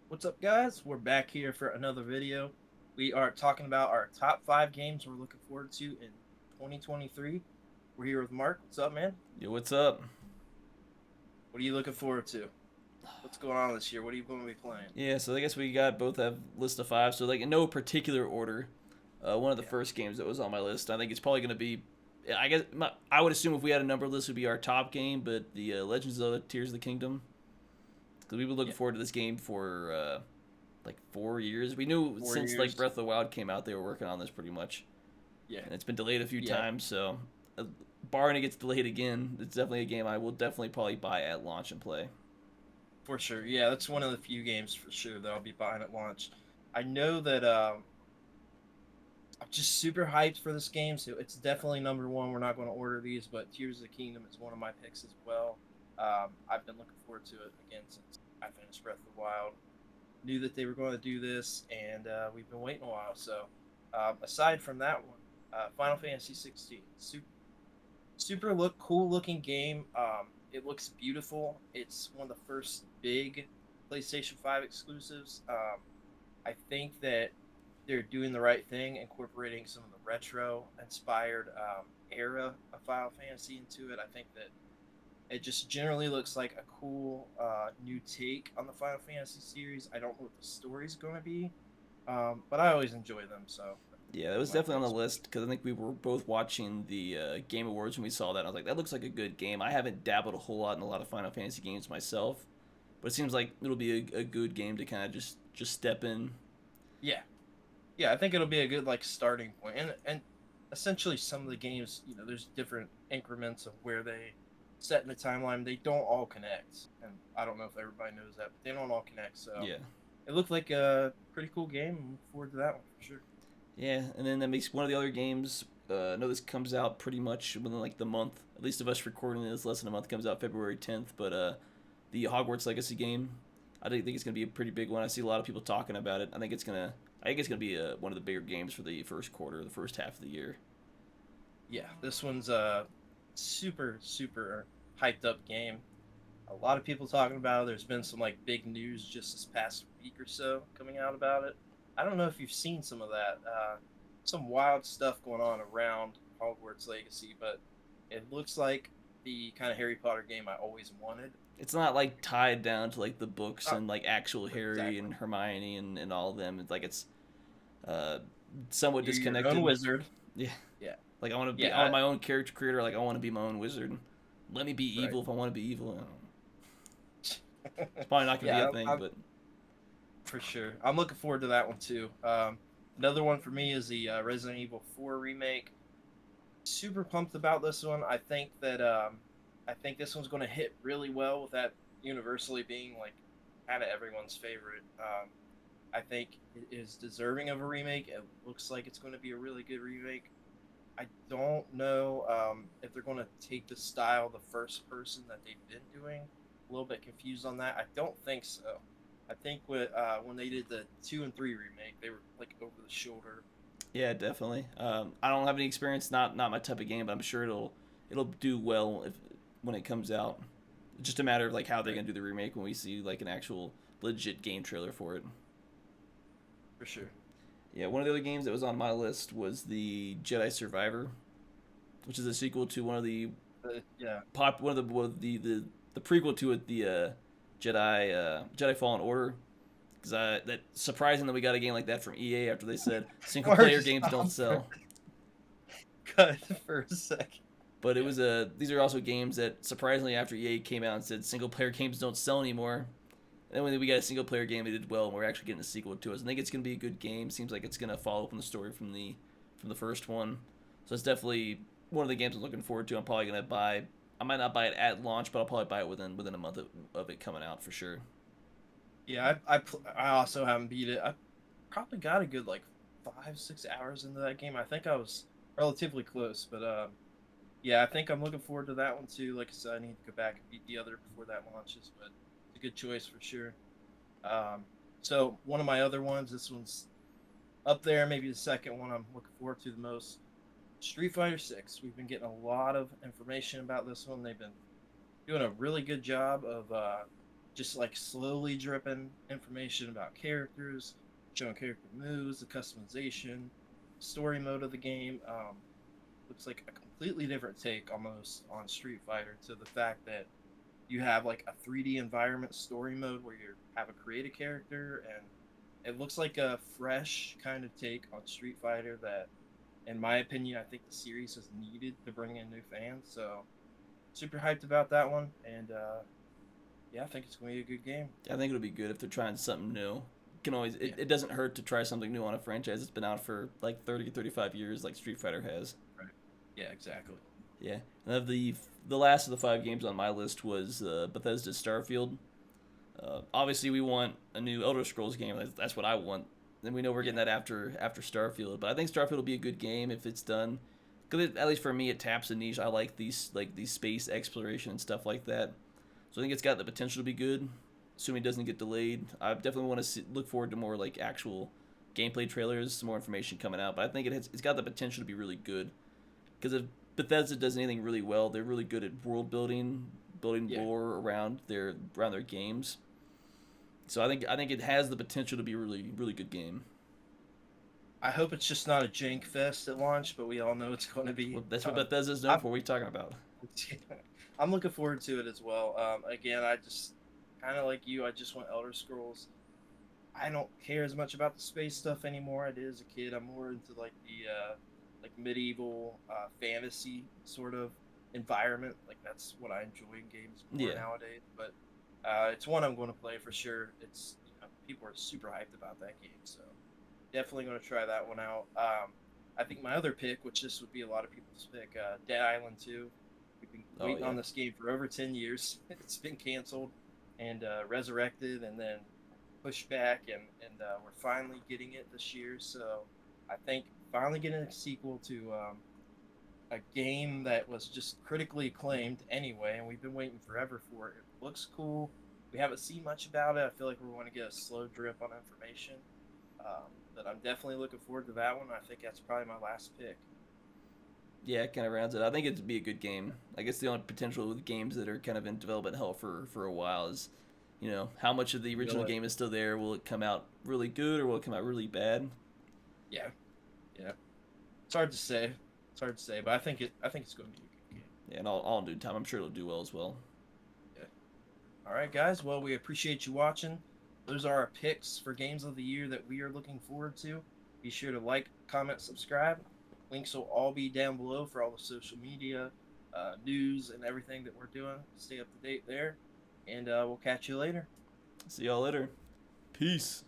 What's up, guys? We're back here for another video. We are talking about our top 5 games we're looking forward to in 2023. We're here with Mark. What's up, man? Yo, what's up? What are you looking forward to? What's going on this year? What are you going to be playing? Yeah, so I guess we got both have list of five. So like in no particular order, one of the Yeah, first games that was on my list. I think it's probably gonna be. I guess I would assume if we had a number list, would be our top game. But the Legends of Zelda: Tears of the Kingdom, because we've been looking yeah, forward to this game for like 4 years. We knew four since like years. Breath of the Wild came out, they were working on this pretty much, Yeah, and it's been delayed a few yeah, times. So, barring it gets delayed again, it's definitely a game I will definitely probably buy at launch and play. for sure. Yeah, that's one of the few games for sure that I'll be buying at launch. I know that I'm just super hyped for this game, so it's definitely number one. We're not going to order these, but Tears of the Kingdom is one of my picks as well. I've been looking forward to it again since I finished Breath of the Wild. Knew that they were going to do this, and we've been waiting a while. So, aside from that one, Final Fantasy 16, super cool looking game. It looks beautiful. It's one of the first big PlayStation 5 exclusives. I think that they're doing the right thing, incorporating some of the retro inspired era of Final Fantasy into it. I think that it just generally looks like a cool new take on the Final Fantasy series. I don't know what the story's going to be, but I always enjoy them, so Yeah, it one was of my definitely on picks. the list because I think we were both watching the Game Awards when we saw that. I was like, that looks like a good game. I haven't dabbled a whole lot in a lot of Final Fantasy games myself, but it seems like it'll be a good game to kind of just step in. Yeah, yeah, I think it'll be a good like starting point, and essentially some of the games, there's different increments of where they set in the timeline. They don't all connect, and I don't know if everybody knows that, but they don't all connect. So Yeah, it looked like a pretty cool game. I'm looking forward to that one for sure. yeah, and then that makes one of the other games. I know this comes out pretty much within like the month. At least of us recording this, less than a month comes out February 10th. But the Hogwarts Legacy game, I think it's gonna be a pretty big one. I see a lot of people talking about it. I think it's gonna be one of the bigger games for the first quarter, the first half of the year. Yeah, this one's a super hyped up game. A lot of people talking about it. There's been some like big news just this past week or so coming out about it. I don't know if you've seen some of that. Some wild stuff going on around Hogwarts Legacy, but it looks like the kind of Harry Potter game I always wanted. It's not like tied down to like the books Not and like actual Harry exactly. and Hermione and all of them. It's like it's uh, somewhat You're your own disconnected. wizard. Yeah, Yeah, like I want yeah, my own character creator. Like I want to be my own wizard. Let me be right. evil if I want to be evil. It's probably not gonna be a Yeah, thing, but for sure. I'm looking forward to that one too. Another one for me is the Resident Evil 4 remake. Super pumped about this one. I think this one's going to hit really well with that universally being like kind of everyone's favorite. I think it is deserving of a remake. It looks like it's going to be a really good remake. I don't know if they're going to take the style of the first person that they've been doing. A little bit confused on that. I don't think so. I think when they did the 2 and 3 remake, they were like over the shoulder. yeah, definitely. I don't have any experience. Not my type of game, but I'm sure it'll do well if when it comes out. It's just a matter of like how they're Right, gonna do the remake when we see like an actual legit game trailer for it. for sure. Yeah, one of the other games that was on my list was the Jedi Survivor, which is a sequel to one of the Yeah, one of the prequel to it, the Jedi Fallen Order. Because that surprising that we got a game like that from EA after they said single Mark, player games don't stop for sell. cut for a second. But it Yeah, was these are also games that surprisingly after EA came out and said single player games don't sell anymore. And then when we got a single player game, they did well, and we're actually getting a sequel to it. So I think it's gonna be a good game. Seems like it's gonna follow up on the story from the first one. So it's definitely one of the games I'm looking forward to. I'm probably gonna buy. I might not buy it at launch, but I'll probably buy it within a month of it coming out for sure. yeah. I also haven't beat it. I probably got a good like 5 6 hours into that game. I think I was relatively close, but yeah, I think I'm looking forward to that one too. Like I said, I need to go back and beat the other before that launches, but it's a good choice for sure. Um, so one of my other ones, this one's up there, maybe the second one I'm looking forward to the most. Street Fighter 6. We've been getting a lot of information about this one. They've been doing a really good job of just like slowly dripping information about characters, showing character moves, the customization, story mode of the game. Looks like a completely different take almost on Street Fighter, to the fact that you have like a 3D environment story mode where you have a create a character, and it looks like a fresh kind of take on Street Fighter that, in my opinion, I think the series has needed to bring in new fans. So super hyped about that one, and yeah, I think it's going to be a good game. I think it'll be good if they're trying something new. Can always Yeah, it doesn't hurt to try something new on a franchise that's been out for like 30 35 years like Street Fighter has. right. Yeah, exactly. Yeah. And of the last of the 5 games on my list was Bethesda's Starfield. Obviously, we want a new Elder Scrolls game. That's what I want. And we know we're getting that after Starfield. But I think Starfield will be a good game if it's done. Because at least for me, it taps a niche. I like these space exploration and stuff like that. So I think it's got the potential to be good, assuming it doesn't get delayed. I definitely want to look forward to more like actual gameplay trailers, some more information coming out. But I think it's got the potential to be really good. Because if Bethesda does anything really well, they're really good at world building, building Yeah, lore around their games. So I think it has the potential to be a really good game. I hope it's just not a jank fest at launch, but we all know it's going to be. Well, that's what Bethesda's known I'm, for. What are you talking about? I'm looking forward to it as well. Again, I just kind of like you. I just want Elder Scrolls. I don't care as much about the space stuff anymore. I did as a kid. I'm more into like the like medieval fantasy sort of environment. Like that's what I enjoy in games more Yeah, nowadays. But it's one I'm going to play for sure. It's people are super hyped about that game, so definitely going to try that one out. I think my other pick, which this would be a lot of people's pick, Dead Island 2. We've been oh waiting yeah, on this game for over 10 years. It's been canceled and resurrected and then pushed back, and we're finally getting it this year. So I think finally getting a sequel to a game that was just critically acclaimed anyway, and we've been waiting forever for it. It looks cool. We haven't seen much about it. I feel like we're going to get a slow drip on information. But I'm definitely looking forward to that one. I think that's probably my last pick. yeah. It kind of rounds it. I think it'd be a good game. I guess the only potential with games that are kind of in development hell for a while is, how much of the original Really? game is still there? Will it come out really good or will it come out really bad? Yeah, yeah. It's hard to say. It's hard to say, but I think it. I think it's going to be a good game. Yeah, and all in due time, I'm sure it'll do well as well. Yeah. All right, guys. Well, we appreciate you watching. Those are our picks for games of the year that we are looking forward to. Be sure to like, comment, subscribe. Links will all be down below for all the social media, news, and everything that we're doing. Stay up to date there, and we'll catch you later. See y'all later. Peace.